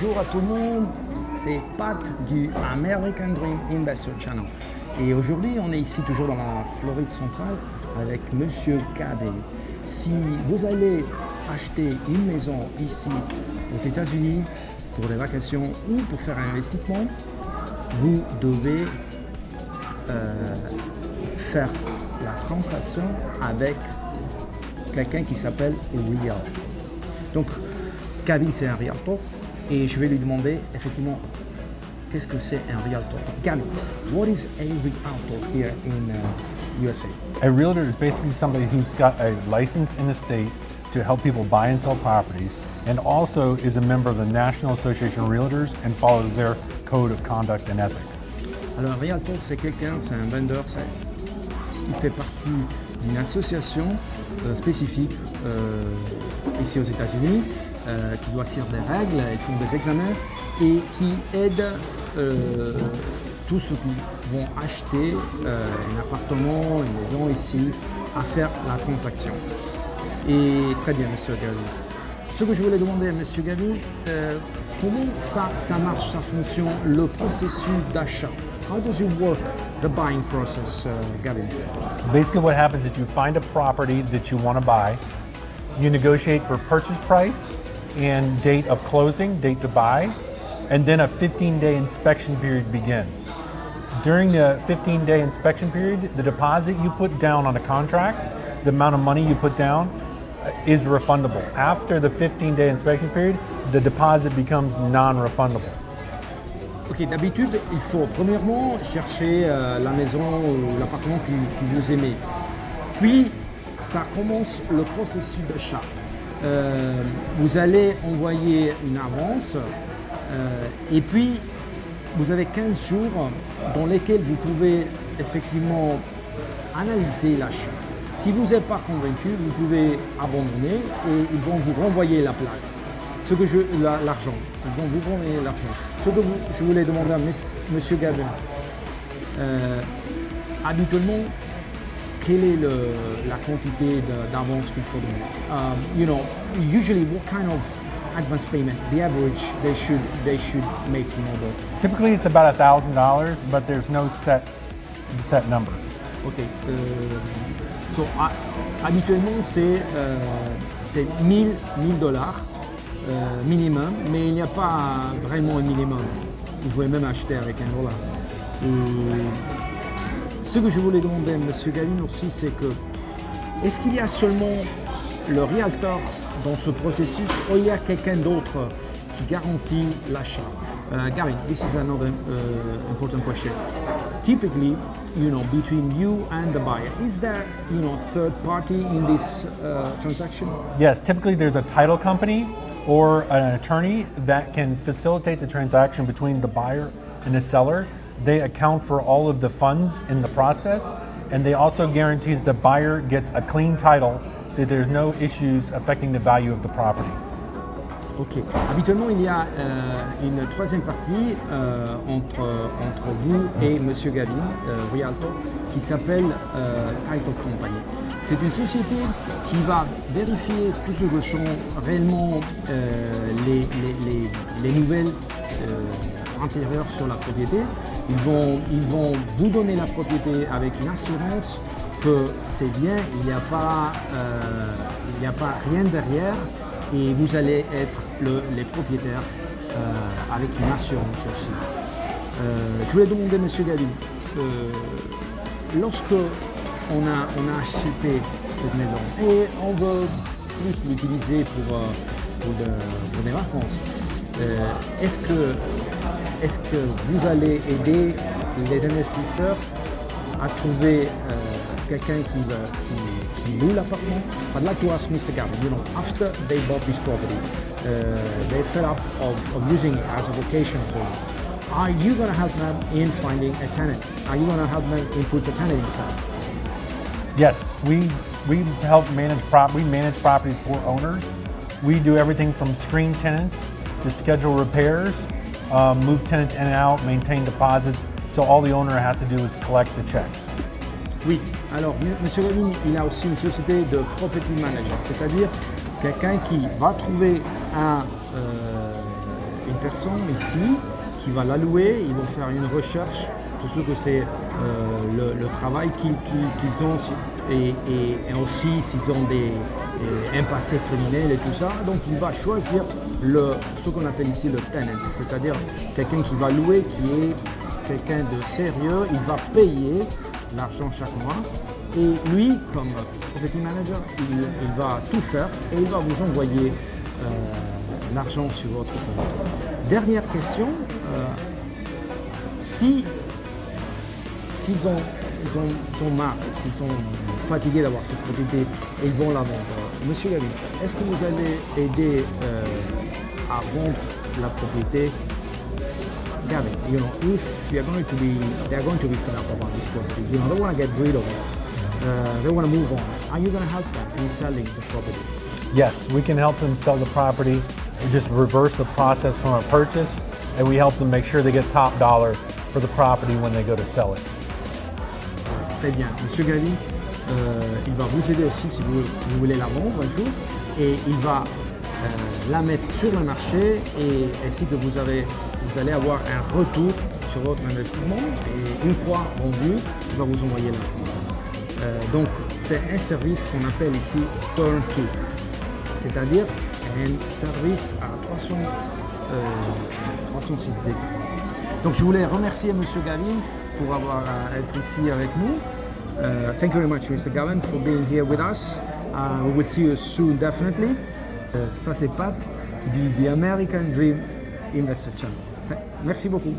Bonjour à tout le monde, c'est Pat du American Dream Investor Channel. Et aujourd'hui, on est ici toujours dans la Floride centrale avec Monsieur Gabin. Si vous allez acheter une maison ici aux États-Unis pour des vacations ou pour faire un investissement, vous devez faire la transaction avec quelqu'un qui s'appelle Real. Donc, Gabin, c'est un realtor et je vais lui demander effectivement qu'est-ce que c'est un realtor. Gabin, what is a realtor here in USA? A realtor is basically somebody who's got a license in the state to help people buy and sell properties, and also is a member of the National Association of Realtors and follows their code of conduct and ethics. Alors, un realtor, c'est quelqu'un, c'est un vendeur, il fait partie d'une association spécifique ici aux États-Unis qui doit suivre des règles, ils font des examens et qui aide tous ceux qui vont acheter un appartement, une maison ici, à faire la transaction. Et très bien, Monsieur Gabin. Ce que je voulais demander à Monsieur Gabin, comment ça marche, ça fonctionne, le processus d'achat? How does it work, the buying process, Gabin? Basically what happens is you find a property that you want to buy, you negotiate for purchase price and date of closing, date to buy, and then a 15-day inspection period begins. During the 15-day inspection period, the deposit you put down on a contract, the amount of money you put down, is refundable. After the 15-day inspection period, the deposit becomes non-refundable. Ok, d'habitude, il faut premièrement chercher la maison ou l'appartement que vous aimez. Puis, ça commence le processus d'achat. Vous allez envoyer une avance et puis vous avez 15 jours dans lesquels vous pouvez effectivement analyser l'achat. Si vous n'êtes pas convaincu, vous pouvez abandonner et ils vont vous renvoyer la plaque. L'argent. Ils vont vous renvoyer l'argent. Ce que je voulais demander à Monsieur Gabin, habituellement, quelle est la quantité d'avance qu'il faut donner? Usually what kind of advance payment, the average they should make in order? Typically it's about $1,000, but there's no set number. Ok. So, habituellement c'est $1,000 minimum, mais il n'y a pas vraiment un minimum. Vous pouvez même acheter avec $1. Et ce que je voulais demander à M. Gabin aussi, c'est que est-ce qu'il y a seulement le realtor dans ce processus ou il y a quelqu'un d'autre qui garantit l'achat? Gabin, this is another important question. Typically, between you and the buyer, is there, third party in this transaction? Yes, typically there's a title company or an attorney that can facilitate the transaction between the buyer and the seller. They account for all of the funds in the process, and they also guarantee that the buyer gets a clean title, that there's no issues affecting the value of the property. Ok. Habituellement, il y a une troisième partie entre vous et M. Gabin, Realtor, qui s'appelle Title Company. C'est une société qui va vérifier tout ce que sont réellement les nouvelles intérieures sur la propriété. Ils vont vous donner la propriété avec une assurance que c'est bien, il n'y a pas rien derrière et vous allez être les propriétaires avec une assurance aussi. Je voulais demander à M. Gabin, lorsque on a acheté cette maison et on veut plus l'utiliser pour des vacances, est-ce que vous allez aider les investisseurs à trouver quelqu'un qui loue l'appartement? I'd like to ask Mr. Gabin, after they bought this property, they fed up of using it as a vacation home. Are you going to help them in finding a tenant? Are you going to help them in put a tenant inside? Yes, we help manage properties for owners. We do everything from screen tenants to schedule repairs, move tenants in and out, maintain deposits. So all the owner has to do is collect the checks. Oui, alors M. Gabin, il a aussi une société de property manager, c'est-à-dire quelqu'un qui va trouver une personne ici qui va la louer, ils vont faire une recherche, tout ce que c'est le travail qu'ils ont et aussi s'ils ont un passé criminel et tout ça. Donc il va choisir ce qu'on appelle ici le tenant, c'est-à-dire quelqu'un qui va louer, qui est quelqu'un de sérieux, il va payer l'argent chaque mois. Et lui, comme property manager, il va tout faire et il va vous envoyer l'argent sur votre compte. Dernière question, s'ils ont marre, s'ils sont fatigués d'avoir cette propriété et ils vont la vendre, Monsieur Gavin, est-ce que vous allez aider à vendre la propriété? Gavin, if they're going to be fed up about this property, they want to get rid of it, they want to move on, are you going to help them in selling the property? Yes, we can help them sell the property. We just reverse the process from a purchase, and we help them make sure they get top dollar for the property when they go to sell it. Très bien. Monsieur Gavin, il va vous aider aussi si vous voulez la vendre un jour, et il va la mettre sur le marché et ainsi que vous allez avoir un retour sur votre investissement, et une fois vendu, il va vous envoyer l'argent. Donc c'est un service qu'on appelle ici turnkey, c'est-à-dire un service à 306 degrés. Donc je voulais remercier Monsieur Gavin pour avoir été ici avec nous. Thank you very much, Mr. Gavin, for being here with us. We will see you soon, definitely. Ça c'est Pat du The American Dream Investor Channel. Merci beaucoup.